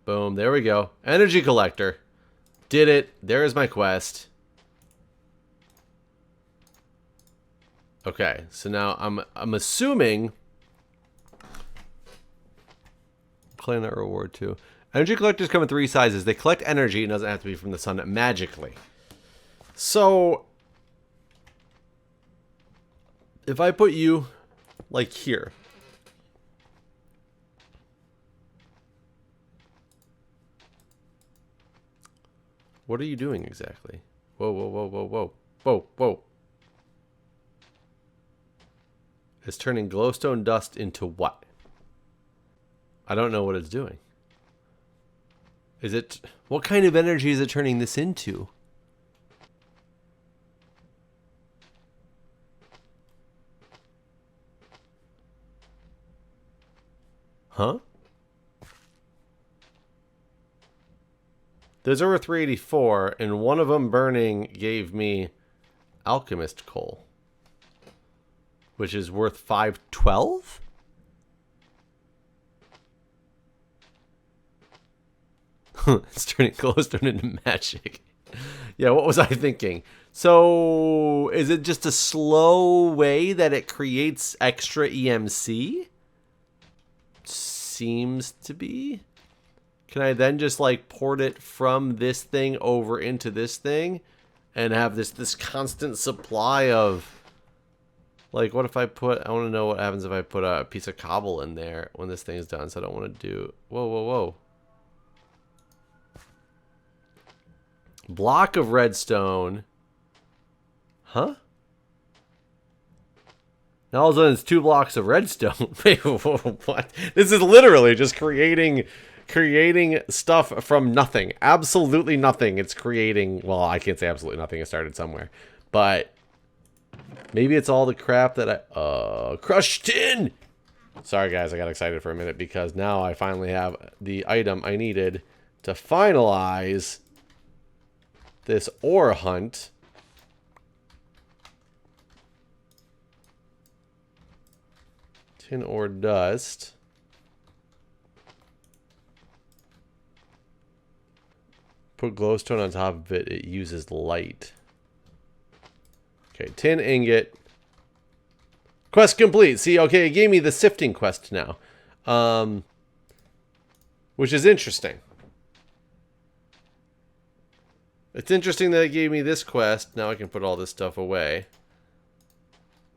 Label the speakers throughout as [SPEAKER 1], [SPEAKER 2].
[SPEAKER 1] Boom. There we go. Energy collector. Did it. There is my quest. Okay. So now I'm assuming. Claim that reward too. Energy collectors come in 3 sizes. They collect energy. It doesn't have to be from the sun magically. So if I put you like here. What are you doing exactly? Whoa, whoa, whoa, whoa, whoa. Whoa, whoa. It's turning glowstone dust into what? I don't know what it's doing. Is it... What kind of energy is it turning this into? Huh? There's over 384, and one of them burning gave me alchemist coal, which is worth 512? It's turning glowstone into magic. Yeah, what was I thinking? So, is it just a slow way that it creates extra EMC? Seems to be. Can I then just like port it from this thing over into this thing and have this constant supply of, like, what if I put, I want to know what happens if I put a piece of cobble in there when this thing's done. So I don't want to do, whoa, whoa, whoa. Block of redstone. Huh? Now all of a sudden it's 2 blocks of redstone. Wait, what? This is literally just creating stuff from nothing. Absolutely nothing. It's creating, well, I can't say absolutely nothing. It started somewhere. But maybe it's all the crap that I crushed tin. Sorry guys, I got excited for a minute because now I finally have the item I needed to finalize this ore hunt. Tin ore dust. Put glowstone on top of it. It uses light. Okay, tin ingot. Quest complete. See, okay, it gave me the sifting quest now. Which is interesting. It's interesting that it gave me this quest. Now I can put all this stuff away.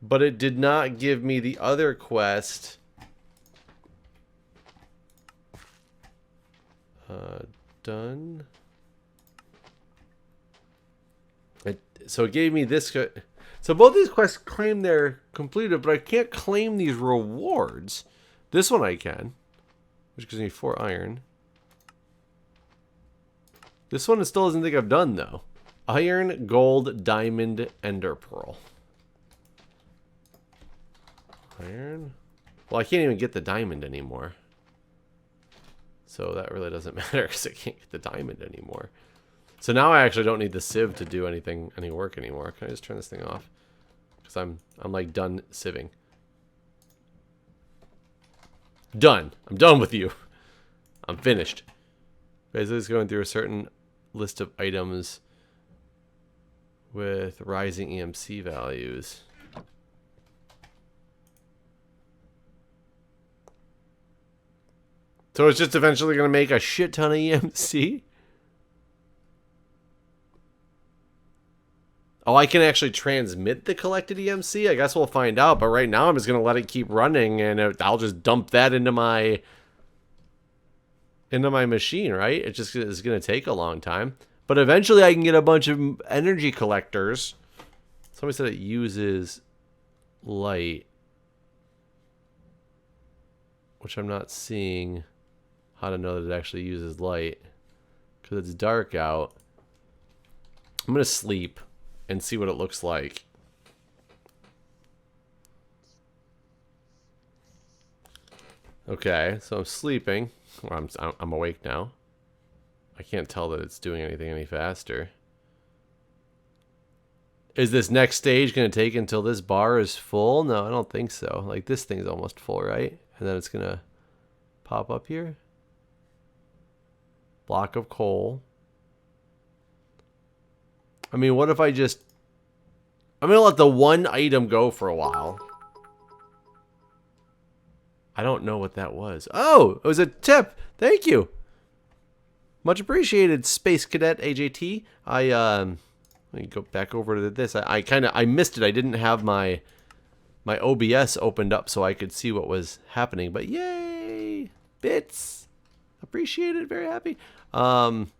[SPEAKER 1] But it did not give me the other quest. Done. So it gave me this. So both these quests claim they're completed, but I can't claim these rewards. This one I can, which gives me 4 iron. This one I still doesn't think I've done, though. Iron, gold, diamond, ender pearl. Iron? Well, I can't even get the diamond anymore. So that really doesn't matter because I can't get the diamond anymore. So now I actually don't need the sieve to do any work anymore. Can I just turn this thing off? Because I'm like done sieving. Done. I'm done with you. I'm finished. Basically, it's going through a certain list of items with rising EMC values. So it's just eventually going to make a shit ton of EMC? Oh, I can actually transmit the collected EMC? I guess we'll find out, but right now I'm just going to let it keep running, and I'll just dump that into my machine, right? It just is going to take a long time. But eventually I can get a bunch of energy collectors. Somebody said it uses light, which I'm not seeing how to know that it actually uses light because it's dark out. I'm going to sleep and see what it looks like. Okay, so I'm sleeping. Well, I'm awake now. I can't tell that it's doing anything any faster. Is this next stage going to take until this bar is full? No, I don't think so. Like, this thing's almost full, right? And then it's going to pop up here. Block of coal. I mean, what if I just... I'm going to let the one item go for a while. I don't know what that was. Oh, it was a tip. Thank you. Much appreciated, Space Cadet AJT. Let me go back over to this. I missed it. I didn't have my OBS opened up so I could see what was happening. But yay, bits. Appreciate it. Very happy. I mean,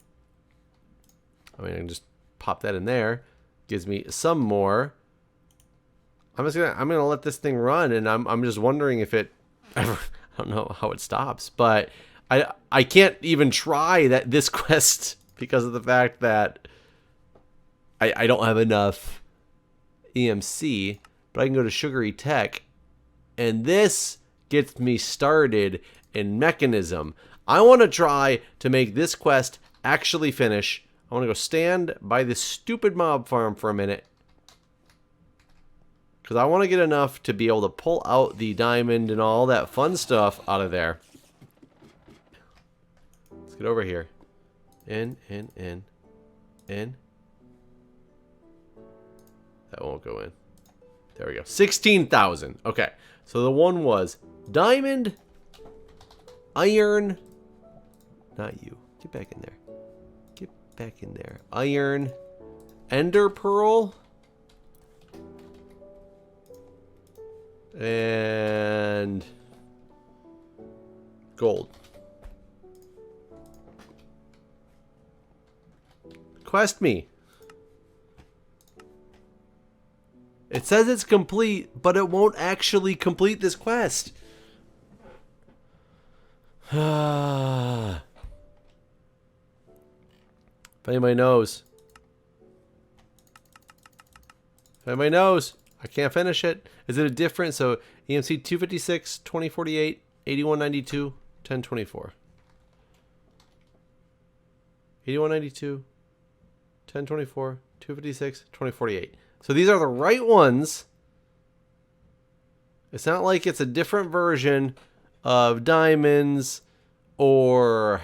[SPEAKER 1] I can just pop that in there. Gives me some more. I'm gonna let this thing run, and I'm just wondering if it ever, I don't know how it stops, but I can't even try this quest because of the fact that I don't have enough EMC, but I can go to Sugary Tech, and this gets me started in Mechanism. I want to try to make this quest actually finish. I want to go stand by this stupid mob farm for a minute, because I want to get enough to be able to pull out the diamond and all that fun stuff out of there. Let's get over here. In. That won't go in. There we go. 16,000. Okay. So the one was diamond, iron. Not you. Get back in there. Get back in there. Iron, ender pearl, and gold. Quest me. It says it's complete, but it won't actually complete this quest. If anybody knows. If anybody knows. I can't finish it. Is it a different? So EMC 256, 2048, 8192, 1024. 8192, 1024, 256, 2048. So these are the right ones. It's not like it's a different version of diamonds or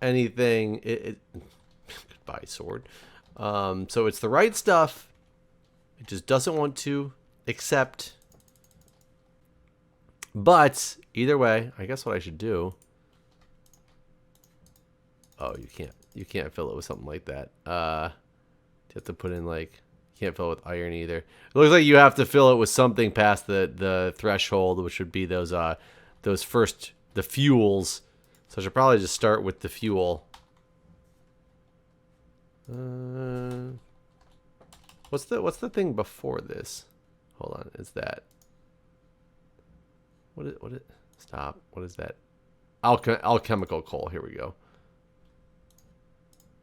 [SPEAKER 1] anything. Goodbye, sword. So it's the right stuff. It just doesn't want to accept. But either way, I guess what I should do. Oh, you can't. You can't fill it with something like that. You have to put in like. You can't fill it with iron either. It looks like you have to fill it with something past the threshold, which would be those the fuels. So I should probably just start with the fuel. What's the thing before this? Hold on, is that stop. What is that? Alchemical coal. Here we go.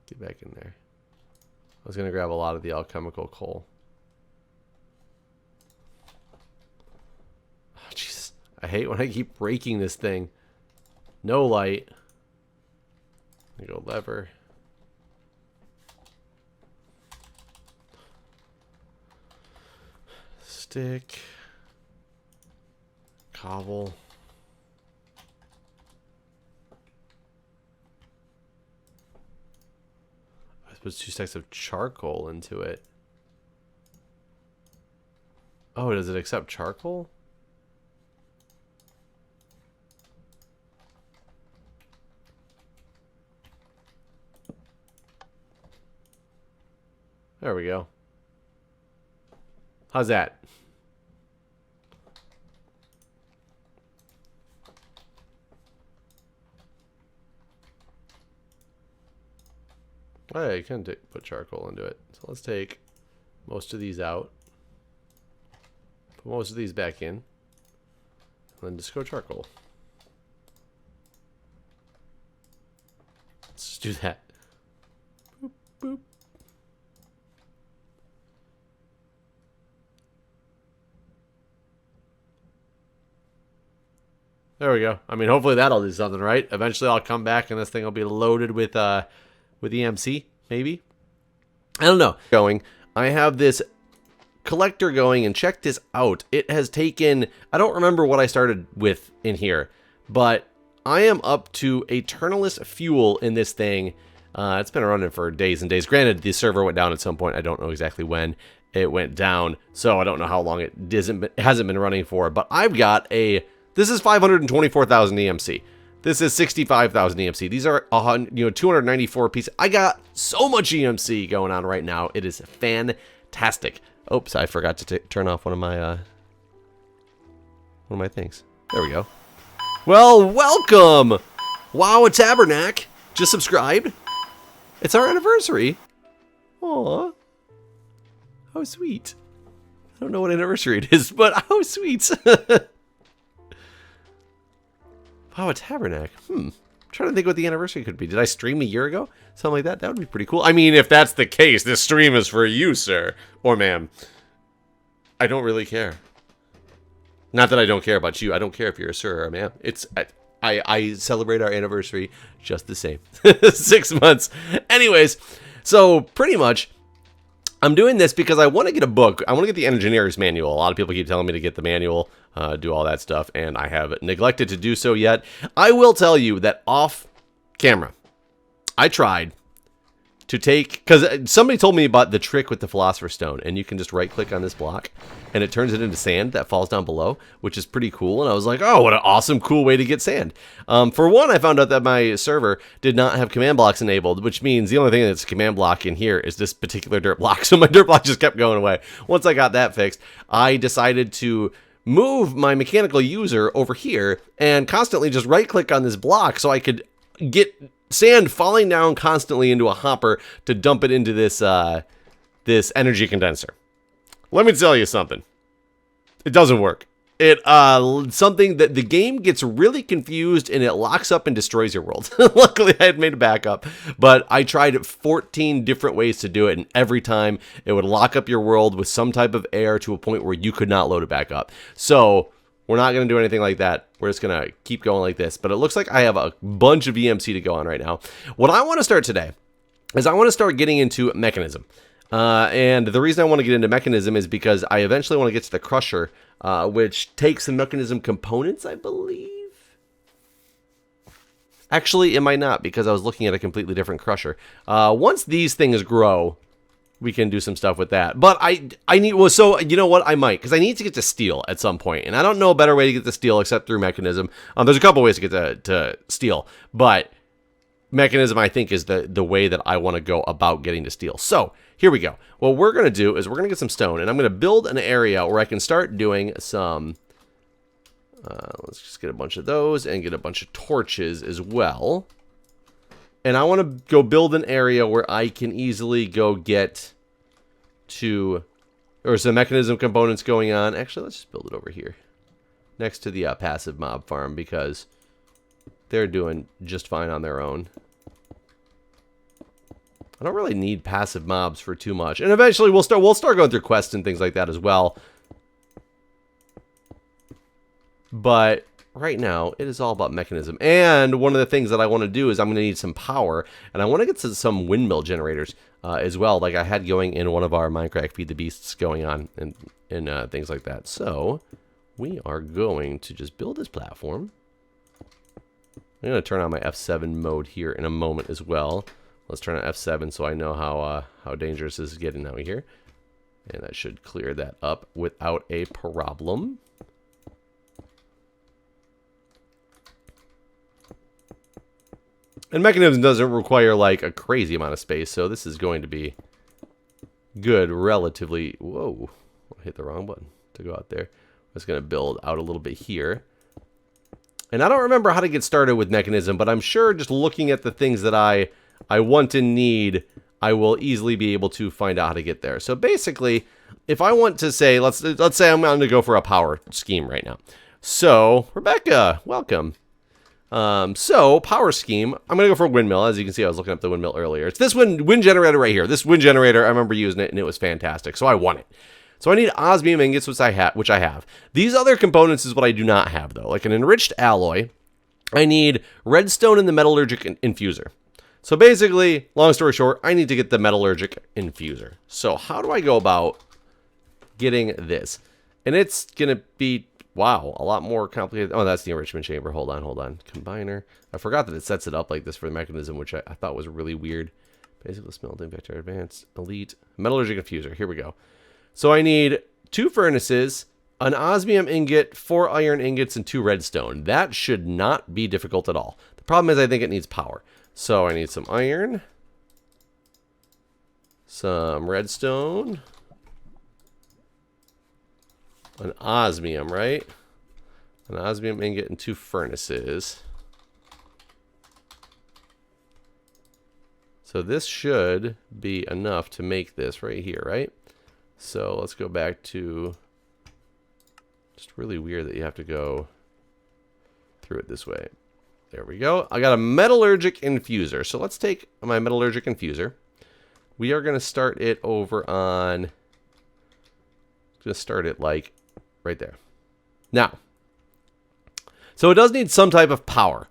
[SPEAKER 1] Get back in there. I was gonna grab a lot of the alchemical coal. Oh, Jesus. I hate when I keep breaking this thing. No light. There you go, lever. Stick. Cobble. I put 2 stacks of charcoal into it. Oh, does it accept charcoal? There we go. How's that? Oh, yeah, you can put charcoal into it. So let's take most of these out. Put most of these back in. And then just go charcoal. Let's just do that. Boop, boop. There we go. I mean, hopefully that'll do something, right? Eventually I'll come back and this thing will be loaded with EMC, maybe. I don't know. I have this collector going, and check this out. It has taken, I don't remember what I started with in here, but I am up to Eternalist fuel in this thing. It's been running for days and days. Granted, the server went down at some point. I don't know exactly when it went down, so I don't know how long it hasn't been running for. But I've got a... This is 524,000 EMC. This is 65,000 EMC. These are 294 pieces. I got so much EMC going on right now. It is fantastic. Oops, I forgot to turn off one of my things. There we go. Well, welcome! Wow, a Tabernacle. Just subscribed. It's our anniversary. Aw. How sweet. I don't know what anniversary it is, but how sweet. Wow, a Tabernacle. I'm trying to think what the anniversary could be. Did I stream a year ago? Something like that? That would be pretty cool. I mean, if that's the case, this stream is for you, sir. Or ma'am. I don't really care. Not that I don't care about you. I don't care if you're a sir or a ma'am. It's... I celebrate our anniversary just the same. 6 months. Anyways, so pretty much, I'm doing this because I want to get a book. I want to get the Engineer's Manual. A lot of people keep telling me to get the manual, do all that stuff, and I have neglected to do so yet. I will tell you that off camera, I tried to take... Because somebody told me about the trick with the Philosopher's Stone, and you can just right-click on this block, and it turns it into sand that falls down below, which is pretty cool. And I was like, oh, what an awesome, cool way to get sand. For one, I found out that my server did not have command blocks enabled, which means the only thing that's command block in here is this particular dirt block. So my dirt block just kept going away. Once I got that fixed, I decided to move my mechanical user over here and constantly just right-click on this block so I could get sand falling down constantly into a hopper to dump it into this this energy condenser. Let me tell you something. It doesn't work. It something that the game gets really confused and it locks up and destroys your world. Luckily, I had made a backup, but I tried 14 different ways to do it, and every time it would lock up your world with some type of error to a point where you could not load it back up. So we're not going to do anything like that. We're just going to keep going like this. But it looks like I have a bunch of EMC to go on right now. What I want to start today is I want to start getting into mechanism. And the reason I want to get into mechanism is because I eventually want to get to the crusher, which takes the mechanism components, I believe. Actually, it might not, because I was looking at a completely different crusher. Once these things grow, we can do some stuff with that. But I need... Well, so, you know what? I might, because I need to get to steel at some point. And I don't know a better way to get to steel except through mechanism. There's a couple ways to get to steel. But mechanism, I think, is the way that I want to go about getting to steel. So, here we go. What we're going to do is we're going to get some stone. And I'm going to build an area where I can start doing some... let's just get a bunch of those and get a bunch of torches as well. And I want to go build an area where I can easily go get to... Or some mechanism components going on. Actually, let's just build it over here. Next to the passive mob farm, because they're doing just fine on their own. I don't really need passive mobs for too much. And eventually we'll start going through quests and things like that as well. But right now, it is all about mechanism. And one of the things that I want to do is I'm going to need some power. And I want to get to some windmill generators as well, like I had going in one of our Minecraft Feed the Beasts going on and things like that. So we are going to just build this platform. I'm going to turn on my F7 mode here in a moment as well. Let's turn on F7 so I know how dangerous this is getting out here. And that should clear that up without a problem. And mechanism doesn't require like a crazy amount of space, so this is going to be good relatively. Whoa, I hit the wrong button to go out there. I'm just going to build out a little bit here. And I don't remember how to get started with mechanism, but I'm sure just looking at the things that I want and need, I will easily be able to find out how to get there. So basically, if I want to say, let's say I'm going to go for a power scheme right now. So, Rebecca, welcome. So, power scheme, I'm going to go for a windmill. As you can see, I was looking up the windmill earlier. It's this wind generator right here. This wind generator, I remember using it, and it was fantastic. So, I want it. So, I need osmium ingots, which I have. These other components is what I do not have, though. Like an enriched alloy, I need redstone in the metallurgic infuser. So, basically, long story short, I need to get the metallurgic infuser. So, how do I go about getting this? And it's going to be wow, a lot more complicated. Oh, that's the enrichment chamber. Hold on, hold on. Combiner. I forgot that it sets it up like this for the mechanism, which I thought was really weird. Basically smelting, vector advanced, elite, metallurgic infuser. Here we go. So I need 2 furnaces, an osmium ingot, 4 iron ingots, and 2 redstone. That should not be difficult at all. The problem is I think it needs power. So I need some iron, some redstone, an osmium, right? An osmium ingot and 2 furnaces. So this should be enough to make this right here, right? So let's go back to, just really weird that you have to go through it this way. There we go. I got a metallurgic infuser. So let's take my metallurgic infuser. We are going to start it over on, just start it like right there. Now, so it does need some type of power.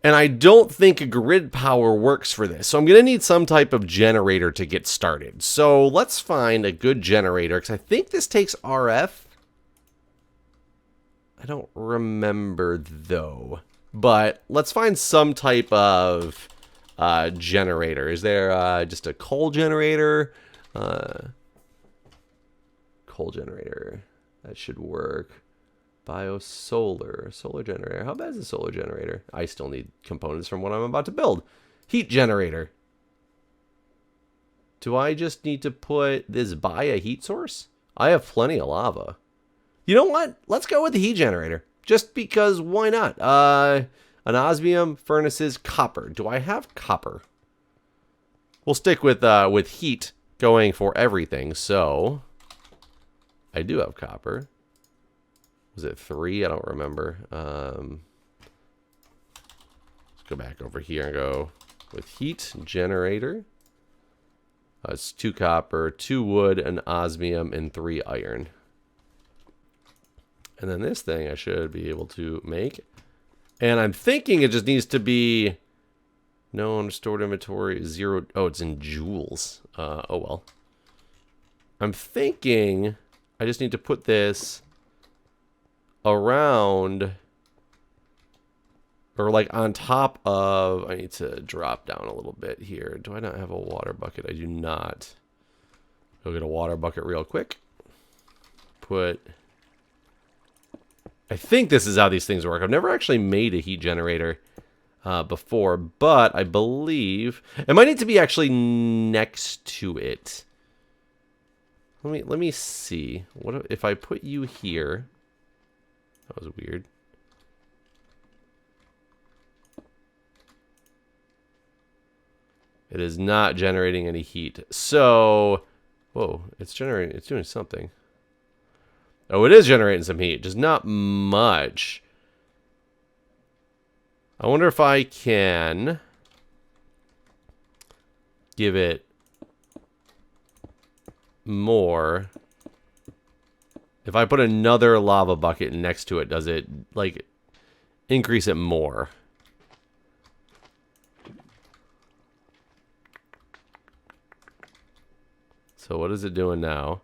[SPEAKER 1] And I don't think grid power works for this. So I'm going to need some type of generator to get started. So let's find a good generator, because I think this takes RF. I don't remember, though. But let's find some type of generator. Is there just a coal generator? Coal generator. That should work. Biosolar. Solar generator. How bad is a solar generator? I still need components from what I'm about to build. Heat generator. Do I just need to put this by a heat source? I have plenty of lava. You know what? Let's go with the heat generator. Just because, why not? An osmium, furnaces, copper. Do I have copper? We'll stick with heat going for everything. So, I do have copper. Was it 3? I don't remember. Let's go back over here and go with heat generator. It's 2 copper, 2 wood, an osmium, and 3 iron. And then this thing I should be able to make. And I'm thinking it just needs to be known stored inventory 0. Oh, it's in joules. Oh well. I'm thinking I just need to put this around, or like on top of, I need to drop down a little bit here. Do I not have a water bucket? I do not. Go get a water bucket real quick. I think this is how these things work. I've never actually made a heat generator before, but I believe it might need to be actually next to it. Let me see. What if I put you here? That was weird. It is not generating any heat. So, whoa, it's generating, it's doing something. Oh, it is generating some heat, just not much. I wonder if I can give it more. If I put another lava bucket next to it, does it, like, increase it more? So what is it doing now?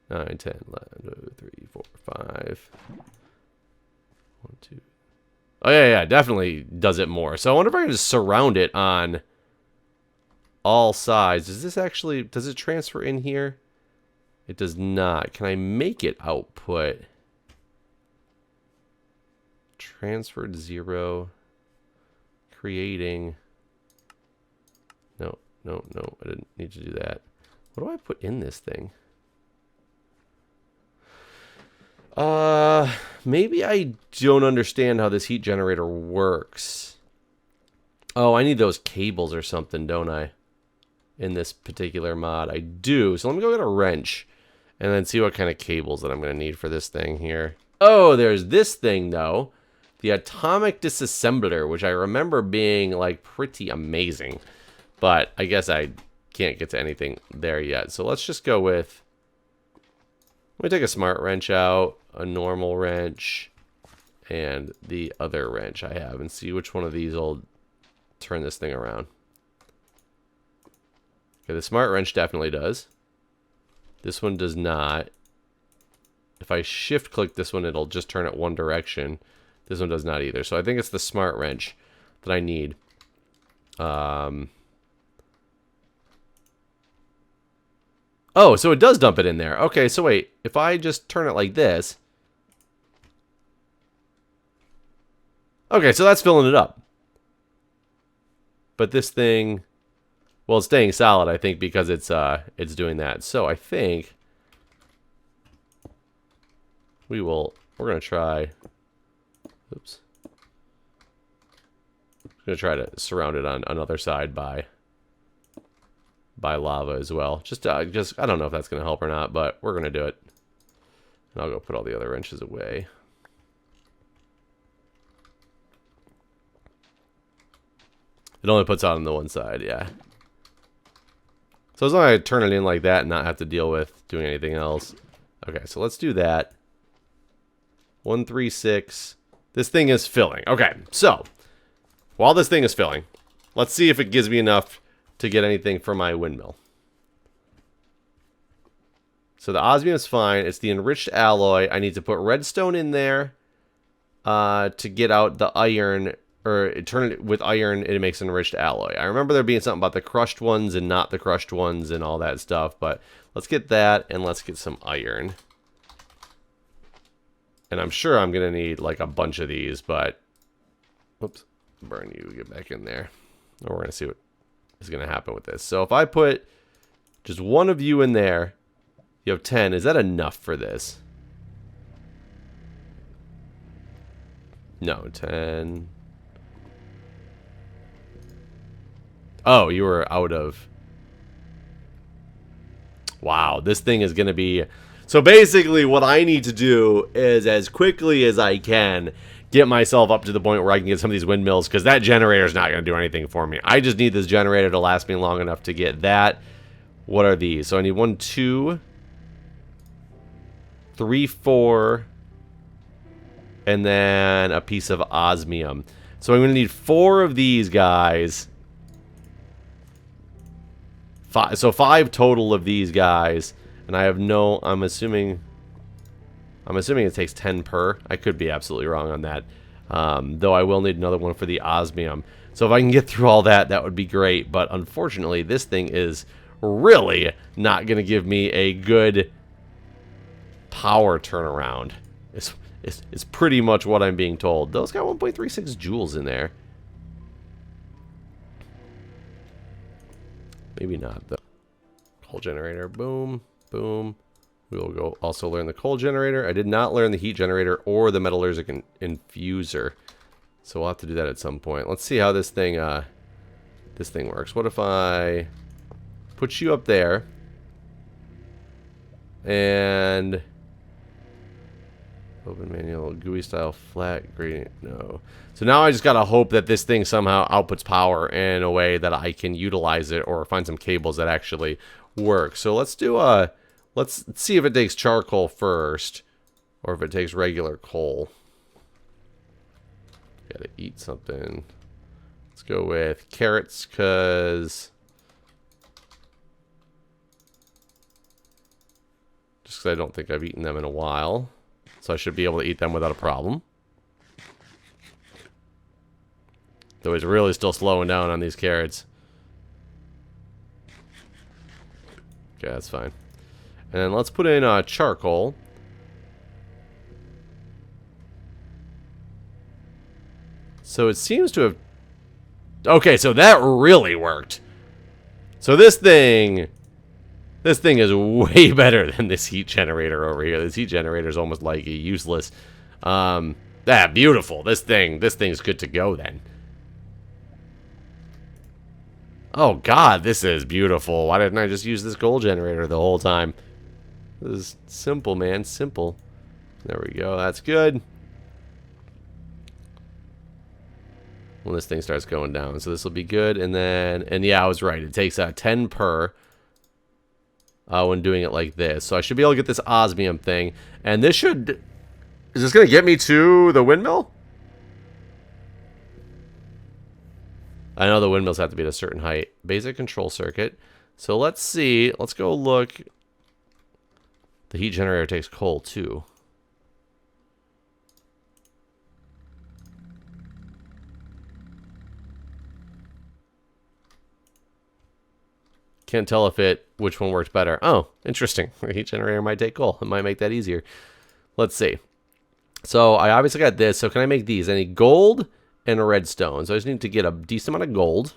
[SPEAKER 1] 9, 10, 11, 3, 4, 5. 1, 2. Oh, yeah, definitely does it more. So I wonder if I can just surround it on all sides. Does this actually, does it transfer in here? It does not. Can I make it output? Transferred 0. Creating. No, I didn't need to do that. What do I put in this thing? Maybe I don't understand how this heat generator works. Oh, I need those cables or something, don't I? In this particular mod, I do. So let me go get a wrench and then see what kind of cables that I'm going to need for this thing here. Oh, there's this thing, though. The atomic disassembler, which I remember being, like, pretty amazing. But I guess I can't get to anything there yet. So let's just go with... Let me take a smart wrench out, a normal wrench, and the other wrench I have, and see which one of these will turn this thing around. Okay, the smart wrench definitely does. This one does not. if I shift click this one, it'll just turn it one direction. This one does not either. So I think it's the smart wrench that I need. Oh, so it does dump it in there. Okay, so wait. If I just turn it like this. Okay, so that's filling it up. But this thing, well, it's staying solid, I think, because it's doing that. So I think we're gonna try. Oops. I'm gonna try to surround it on another side by lava as well. Just I don't know if that's gonna help or not, but we're gonna do it. And I'll go put all the other wrenches away. It only puts out on the one side, yeah. So as long as I turn it in like that and not have to deal with doing anything else. Okay, so let's do that. 136. This thing is filling. Okay, so while this thing is filling, let's see if it gives me enough to get anything from my windmill. So the osmium is fine. It's the enriched alloy. I need to put redstone in there to get out the iron, or turn it with iron, it makes an enriched alloy. I remember there being something about the crushed ones and not the crushed ones and all that stuff, but let's get that and let's get some iron. And I'm sure I'm going to need like a bunch of these, but whoops, burn you, get back in there. And we're going to see what is going to happen with this. So if I put just one of you in there, you have 10. Is that enough for this? No, 10. Oh, you were out of... Wow, this thing is going to be... So basically what I need to do is, as quickly as I can, get myself up to the point where I can get some of these windmills, because that generator is not going to do anything for me. I just need this generator to last me long enough to get that. What are these? So I need 1, 2, 3, 4, and then a piece of osmium. So I'm going to need 4 of these guys. 5, so 5 total of these guys. And I have no, I'm assuming it takes 10 per. I could be absolutely wrong on that. Though I will need another one for the osmium. So if I can get through all that, that would be great. But unfortunately, this thing is really not going to give me a good power turnaround. It's pretty much what I'm being told. Though it's got 1.36 joules in there. Maybe not, though. Coal generator, boom. Boom. We will go also learn the coal generator. I did not learn the heat generator or the metallurgic infuser. So we'll have to do that at some point. Let's see how this thing works. What if I put you up there and open manual GUI style flat gradient? No. So now I just gotta hope that this thing somehow outputs power in a way that I can utilize it, or find some cables that actually work. So let's do let's see if it takes charcoal first, or if it takes regular coal. Gotta eat something. Let's go with carrots, because I don't think I've eaten them in a while. So I should be able to eat them without a problem. Though he's really still slowing down on these carrots. Okay, that's fine. And then let's put in charcoal. So it seems to have... Okay, so that really worked. So this thing is way better than this heat generator over here. This heat generator is almost like useless. Beautiful. This thing's good to go then. Oh god, this is beautiful. Why didn't I just use this coal generator the whole time? This is simple, man. Simple. There we go. That's good. When this thing starts going down. So this will be good. And then, and yeah, I was right. It takes 10 per when doing it like this. So I should be able to get this osmium thing. And this should... Is this going to get me to the windmill? I know the windmills have to be at a certain height. Basic control circuit. So let's see. Let's go look. The heat generator takes coal too. Can't tell which one worked better. Oh, interesting. Heat generator might take coal. It might make that easier. Let's see. So I obviously got this. So can I make these? I need gold and a redstone. So I just need to get a decent amount of gold.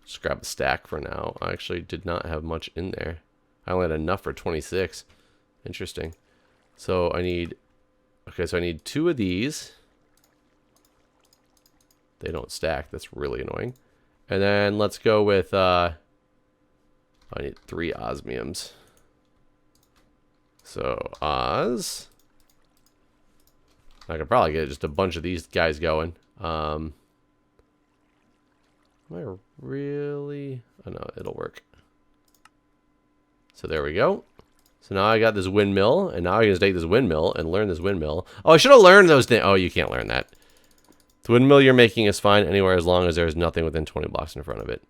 [SPEAKER 1] Just grab a stack for now. I actually did not have much in there. I only had enough for 26. Interesting. So I need... Okay, so I need 2 of these. They don't stack. That's really annoying. And then let's go with... I need 3 osmiums. So, Oz. I could probably get just a bunch of these guys going. Am I really... Oh, no, it'll work. So there we go. So now I got this windmill, and now I can take this windmill and learn this windmill. Oh, I should have learned those things. Oh, you can't learn that. The windmill you're making is fine anywhere as long as there's nothing within 20 blocks in front of it.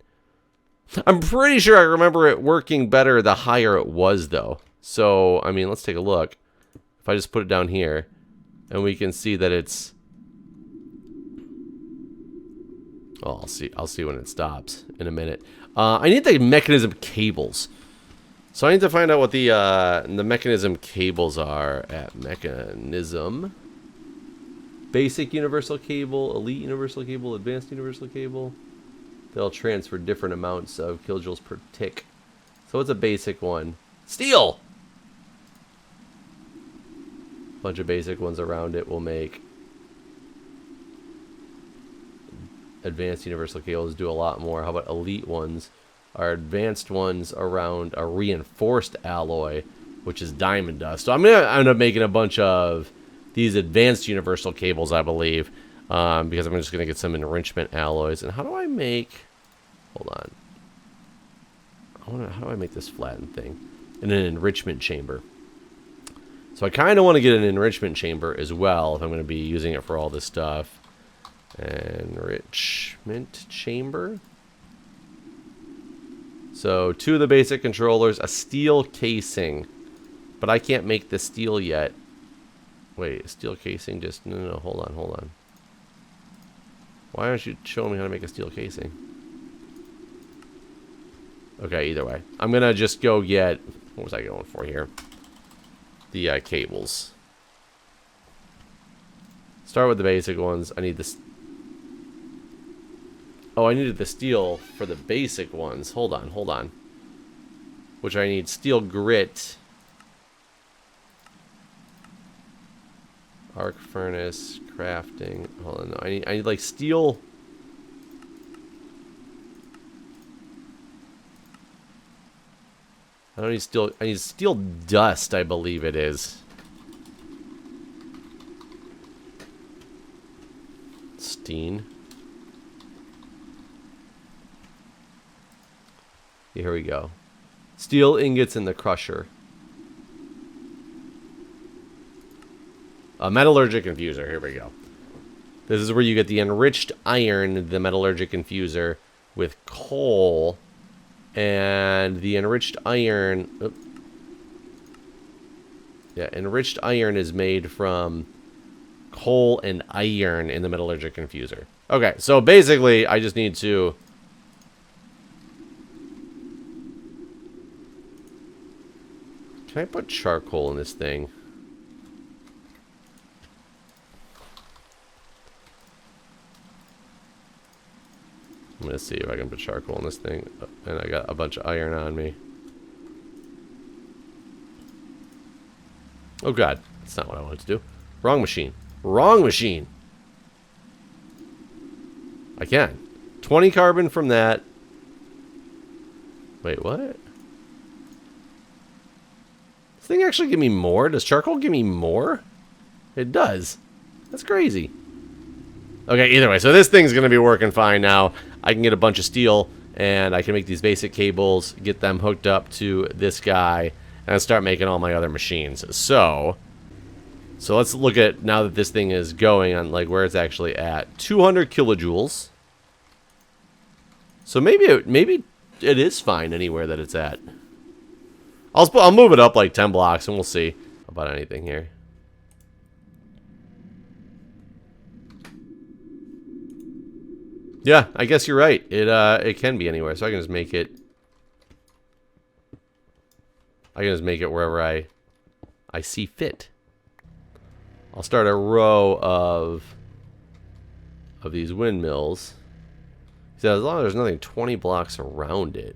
[SPEAKER 1] I'm pretty sure I remember it working better the higher it was, though. So, I mean, let's take a look. If I just put it down here, and we can see that it's... Oh, I'll see when it stops in a minute. I need the mechanism cables. So I need to find out what the mechanism cables are at mechanism. Basic universal cable, elite universal cable, advanced universal cable. They'll transfer different amounts of kilojoules per tick. So what's a basic one? Steel! Bunch of basic ones around it will make advanced universal cables do a lot more. How about elite ones? Our advanced ones around a reinforced alloy, which is diamond dust. So I'm going to end up making a bunch of these advanced universal cables, I believe, because I'm just going to get some enrichment alloys. And how do I make... Hold on. How do I make this flattened thing? In an enrichment chamber. So I kind of want to get an enrichment chamber as well, if I'm going to be using it for all this stuff. Enrichment chamber. So 2 of the basic controllers, a steel casing. But I can't make the steel yet. Wait, steel casing just... No, hold on. Why aren't you showing me how to make a steel casing? Okay, either way. I'm going to just go get... What was I going for here? The cables. Start with the basic ones. I need this... Oh, I needed the steel for the basic ones. Hold on. Which I need steel grit. Arc furnace, crafting. Hold on, no. I need like steel. I don't need steel. I need steel dust, I believe it is. Steen. Here we go. Steel ingots in the crusher. A metallurgic infuser. Here we go. This is where you get the enriched iron, the metallurgic infuser, with coal. And the enriched iron... Oops. Yeah, enriched iron is made from coal and iron in the metallurgic infuser. Okay, so basically, I just need to... Can I put charcoal in this thing? I'm going to see if I can put charcoal in this thing. And I got a bunch of iron on me. Oh god, that's not what I wanted to do. Wrong machine. Wrong machine! I can. 20 carbon from that. Wait, what? This thing actually give me more? Does charcoal give me more? It does. That's crazy. Okay, either way, so this thing's going to be working fine now. I can get a bunch of steel, and I can make these basic cables, get them hooked up to this guy, and start making all my other machines. So let's look at, now that this thing is going on, like, where it's actually at. 200 kilojoules. So maybe it is fine anywhere that it's at. I'll move it up like 10 blocks, and we'll see about anything here. Yeah, I guess you're right. It can be anywhere, so I can just make it. I can just make it wherever I see fit. I'll start a row of these windmills. So as long as there's nothing 20 blocks around it.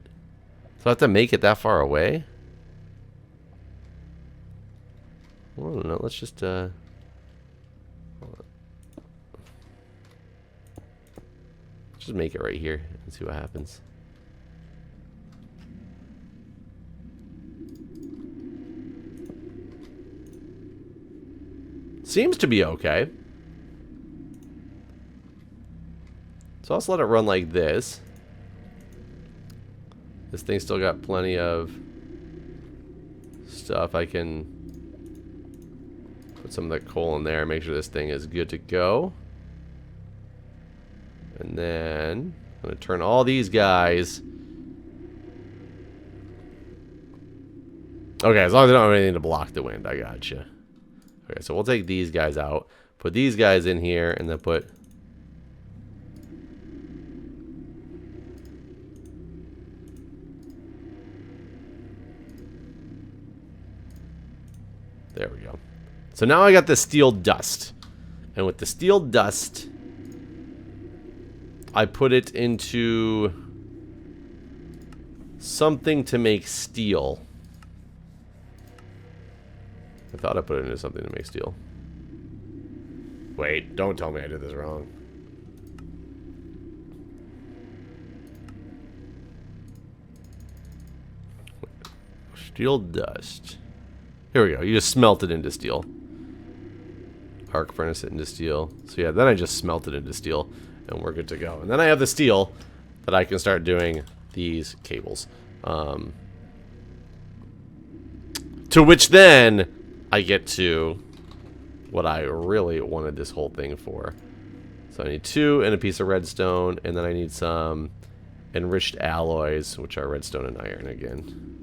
[SPEAKER 1] So I have to make it that far away? Well, I don't know. Let's just hold on. Let's just make it right here and see what happens. Seems to be okay. So I'll just let it run like this. This thing's still got plenty of stuff. I can put some of that coal in there, make sure this thing is good to go. And then I'm going to turn all these guys. Okay, as long as I don't have anything to block the wind, I gotcha. Okay, so we'll take these guys out, put these guys in here, and then put... There we go. So now I got the steel dust. And with the steel dust, I put it into something to make steel. I thought I put it into something to make steel. Wait, don't tell me I did this wrong. Steel dust. Here we go. You just smelt it into steel. Arc furnace it into steel. So yeah, then I just smelt it into steel, and we're good to go. And then I have the steel that I can start doing these cables. To which then I get to what I really wanted this whole thing for. So I need 2 and a piece of redstone, and then I need some enriched alloys, which are redstone and iron again.